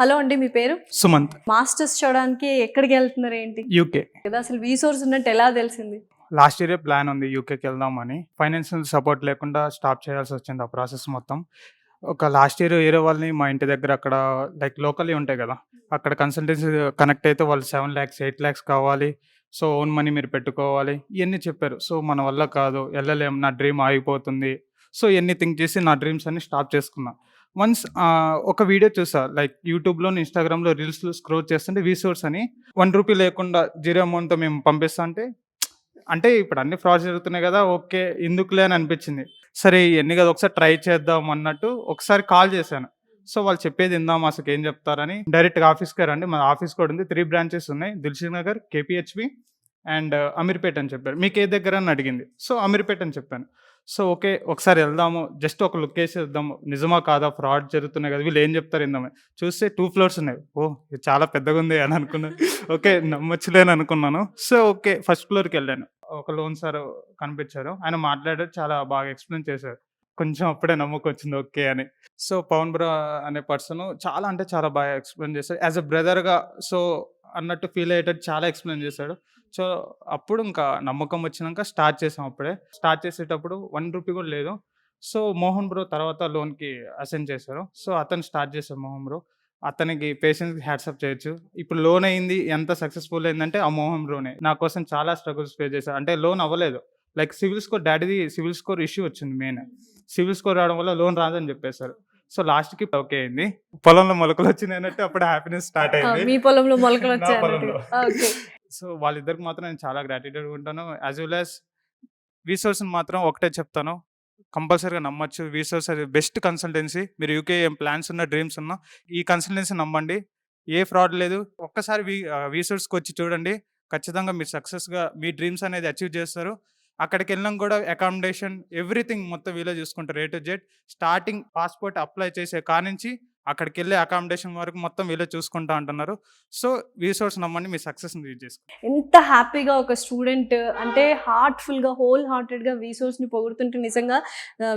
Hello అండి, మీ పేరు? Sumanth. Masters చూడడానికి ఎక్కడికి వెళ్తున్నారు ఏంటి? యూకే. కదా అసలు వీసోర్స్ ఉన్నట్టు ఎలా తెలిసింది? లాస్ట్ ఇయరే ప్లాన్ ఉంది యూకేకి వెళ్దామని. ఫైనాన్షియల్ సపోర్ట్ లేకుండా స్టాప్ చేయాల్సి వచ్చింది ఆ ప్రాసెస్ మొత్తం. ఒక లాస్ట్ ఇయర్ వేరే వాళ్ళని మా ఇంటి దగ్గర అక్కడ లైక్ లోకల్లీ ఉంటాయి కదా, అక్కడ కన్సల్టెన్సీ కనెక్ట్ అయితే వాళ్ళు 7 lakhs 8 lakhs కావాలి. సో ఓన్ మనీ మీరు పెట్టుకోవాలి ఇవన్నీ చెప్పారు. సో మన వల్ల కాదు, వెళ్ళలేం, నా డ్రీమ్ ఆగిపోతుంది. సో ఇవన్నీ థింక్ చేసి నా డ్రీమ్స్ అన్ని స్టాప్ చేసుకున్నా. వన్స్ ఒక వీడియో చూసా, లైక్ యూట్యూబ్లో ఇన్స్టాగ్రామ్లో రీల్స్ స్క్రోల్ చేస్తుంటే వీసోర్స్ అని ₹1 లేకుండా జీరో అమౌంట్తో మేము పంపిస్తా అంటే ఇప్పుడు అన్ని ఫ్రాడ్స్ జరుగుతున్నాయి కదా, ఓకే ఎందుకులే అని అనిపించింది. సరే ఇవన్నీ కదా ఒకసారి ట్రై చేద్దాం అన్నట్టు ఒకసారి కాల్ చేశాను. సో వాళ్ళు చెప్పేది ఇందాం, అసలు ఏం చెప్తారని డైరెక్ట్గా ఆఫీస్కే రండి, మన ఆఫీస్ కూడా ఉంది, 3 branches ఉన్నాయి, దిల్సుఖ్ నగర్, కేపీహెచ్బి అండ్ అమీర్పేట్ అని చెప్పారు. మీకు ఏ దగ్గర అని అడిగింది. సో అమీర్పేట్ అని చెప్పాను. సో ఓకే ఒకసారి వెళ్దాము, జస్ట్ ఒక లుక్ వేసి వెళ్దాము, నిజమా కాదా, ఫ్రాడ్ జరుగుతున్నాయి కదా, వీళ్ళు ఏం చెప్తారు ఇందామని. చూస్తే 2 floors ఉన్నాయి. ఓ ఇది చాలా పెద్దగా ఉంది అని అనుకున్నాను. ఓకే నమ్మొచ్చులేని అనుకున్నాను. సో ఓకే ఫస్ట్ ఫ్లోర్కి వెళ్ళాను. ఒక లోన్ సార్ కనిపించారు, ఆయన మాట్లాడారు, చాలా బాగా ఎక్స్ప్లెయిన్ చేశారు. కొంచెం అప్పుడే నమ్మకం వచ్చింది ఓకే అని. సో పవన్ బ్రో అనే పర్సన్ చాలా అంటే చాలా బాగా ఎక్స్ప్లెయిన్ చేశారు, యాజ్ అ బ్రదర్గా సో అన్నట్టు ఫీల్ అయ్యేటట్టు చాలా ఎక్స్ప్లెయిన్ చేశాడు. సో అప్పుడు ఇంకా నమ్మకం వచ్చినాక స్టార్ట్ చేసాం. అప్పుడే స్టార్ట్ చేసేటప్పుడు ₹1 కూడా లేదు. సో మోహన్ బ్రో తర్వాత లోన్కి అసైన్ చేశారు. సో అతను స్టార్ట్ చేశారు మోహన్ బ్రో. అతనికి పేషెన్స్కి హ్యాట్సప్ చేయొచ్చు. ఇప్పుడు లోన్ అయింది, ఎంత సక్సెస్ఫుల్ అయిందంటే ఆ మోహన్ బ్రోనే. నా కోసం చాలా స్ట్రగుల్స్ ఫేస్ చేశారు. అంటే లోన్ అవ్వలేదు, లైక్ సివిల్ స్కోర్, డాడీది సివిల్ స్కోర్ ఇష్యూ వచ్చింది మెయిన్. సివిల్ స్కోర్ రావడం వల్ల లోన్ రాదని చెప్పేశారు. సో లాస్ట్కి ఓకే అయింది, పొలంలో మొలకలు వచ్చినాయి అన్నట్టు అప్పుడు హ్యాపీనెస్ స్టార్ట్ అయింది. మీ పొలంలో మొలకలు నా వచ్చాయి పొలంలో. ఓకే. సో వాళ్ళిద్దరికి మాత్రం నేను చాలా గ్రాటిట్యూడ్ ఉంటాను. యాజ్ వెల్ యాజ్ వీసోర్స్ని మాత్రం ఒకటే చెప్తాను, కంపల్సరీగా నమ్మొచ్చు. వీసోర్స్ అది బెస్ట్ కన్సల్టెన్సీ. మీరు యూకే ఏం ప్లాన్స్ ఉన్నా, డ్రీమ్స్ ఉన్నా ఈ కన్సల్టెన్సీ నమ్మండి, ఏ ఫ్రాడ్ లేదు. ఒక్కసారి వీసోర్స్కి వచ్చి చూడండి, ఖచ్చితంగా మీరు సక్సెస్గా మీ డ్రీమ్స్ అనేది అచీవ్ చేస్తారు. అక్కడికి వెళ్ళినాక కూడా అకామిడేషన్ ఎవ్రీథింగ్ మొత్తం వీళ్ళే చూసుకుంటారు, A to Z. Starting passport apply చేసే కానించి అక్కడికి వెళ్ళే అకామిడేషన్ వరకు మొత్తం వీళ్ళే చూసుకుంటా అంటున్నారు. సో వీసోర్స్ నమ్మండి, మీ సక్సెస్ని రీచ్ చేసుకోండి. ఎంత హ్యాపీగా ఒక స్టూడెంట్ అంటే హార్ట్ఫుల్గా హోల్ హార్టెడ్గా వీసోర్స్ని పొగుడుతుంటే నిజంగా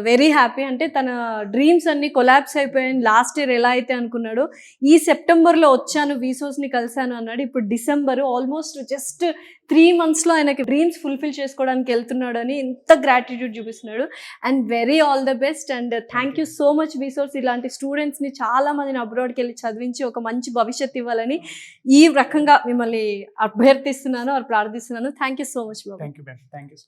వెరీ హ్యాపీ. అంటే తన డ్రీమ్స్ అన్ని కొలాప్స్ అయిపోయాయి. లాస్ట్ ఇయర్ ఎలా అయితే అనుకున్నాడో, ఈ సెప్టెంబర్లో వచ్చాను వీసోర్స్ని కలిశాను అన్నాడు. ఇప్పుడు డిసెంబర్, ఆల్మోస్ట్ జస్ట్ 3 monthsలో ఆయనకి డ్రీమ్స్ ఫుల్ఫిల్ చేసుకోవడానికి వెళ్తున్నాడు అని ఎంత గ్రాటిట్యూడ్ చూపిస్తున్నాడు. And very all the best and thank you so much Vsource. ఇలాంటి స్టూడెంట్స్ని చాలా మందిని అబ్రాడ్కి వెళ్ళి చదివించి ఒక మంచి భవిష్యత్తు ఇవ్వాలని ఈ రకంగా మిమ్మల్ని అభ్యర్థిస్తున్నాను, ప్రార్థిస్తున్నాను. Thank you so much Babu. Thank you.